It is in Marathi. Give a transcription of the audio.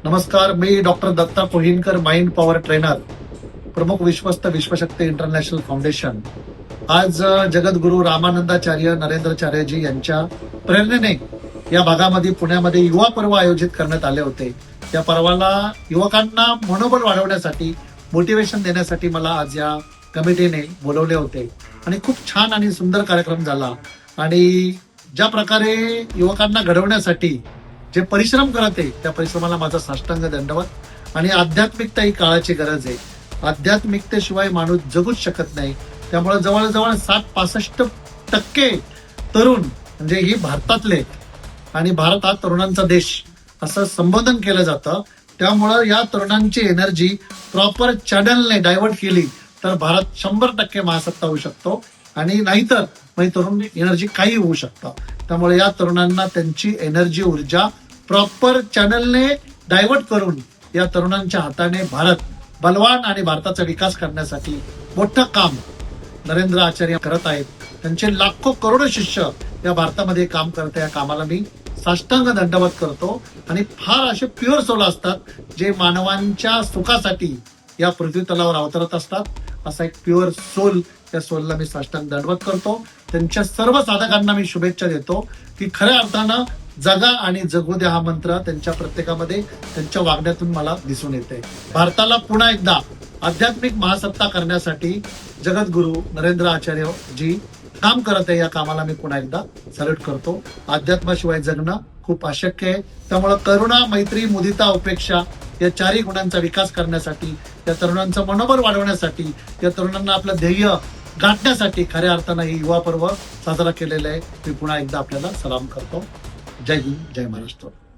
नमस्कार, मी doctor Datta Kohinkar, mind power trainer, प्रमुख विश्वस्त विश्वशक्ती इंटरनॅशनल फाउंडेशन. आज जगद्गुरू रामानंदाचार्य नरेंद्राचार्यजी यांच्या प्रेरणेने या भागामध्ये पुण्यामध्ये युवा पर्व आयोजित करण्यात आले होते. या पर्वाला युवकांना मनोबल वाढवण्यासाठी, मोटिवेशन देण्यासाठी मला आज या कमिटीने बोलवले होते आणि खूप छान आणि सुंदर कार्यक्रम झाला. आणि ज्या प्रकारे युवकांना घडवण्यासाठी जे परिश्रम करत आहे त्या परिश्रमाला माझा साष्टांग दंडवत. आणि आध्यात्मिकता ही काळाची गरज आहे. आध्यात्मिकतेशिवाय माणूस जगूच शकत नाही. त्यामुळे जवळजवळ 65% तरुण म्हणजे ही भारतातले, आणि भारत हा तरुणांचा देश असं संबोधन केलं जातं. त्यामुळं या तरुणांची एनर्जी प्रॉपर चॅनलने डायव्हर्ट केली तर भारत 100% महासत्ता होऊ शकतो. आणि नाहीतर मग तरुण एनर्जी काही होऊ शकतं. त्यामुळे या तरुणांना त्यांची एनर्जी, ऊर्जा प्रॉपर चॅनलने डायव्हर्ट करून या तरुणांच्या हाताने भारत बलवान आणि भारताचा विकास करण्यासाठी मोठं काम नरेंद्र आचार्य करत आहेत. त्यांचे लाखो करोडो शिष्य या भारतामध्ये काम करत, या कामाला मी साष्टांग दंडवत करतो. आणि फार असे प्युअर सोल असतात जे मानवांच्या सुखासाठी या पृथ्वी तलावर अवतरत असतात. असा एक प्युअर सोल, त्या सोलला मी साष्टांग दंडवत करतो. त्यांच्या सर्व साधकांना मी शुभेच्छा देतो की खऱ्या अर्थानं जगा आणि जगू द्या हा मंत्र त्यांच्या प्रत्येकामध्ये, त्यांच्या वागण्यातून मला दिसून येते. भारताला पुन्हा एकदा आध्यात्मिक महासत्ता करण्यासाठी जगद्गुरू नरेंद्र आचार्य जी काम करत आहे, या कामाला मी पुन्हा एकदा सॅल्यूट करतो. अध्यात्माशिवाय जगणं खूप अशक्य आहे. त्यामुळं करुणा, मैत्री, मुदिता, उपेक्षा या चारही गुणांचा विकास करण्यासाठी, या तरुणांचं मनोबल वाढवण्यासाठी, या तरुणांना आपलं ध्येय गाठण्यासाठी खऱ्या अर्थानं ही युवा पर्व साजरा केलेलं आहे. मी पुन्हा एकदा आपल्याला सलाम करतो. जय हिंद, जय महाराष्ट्र.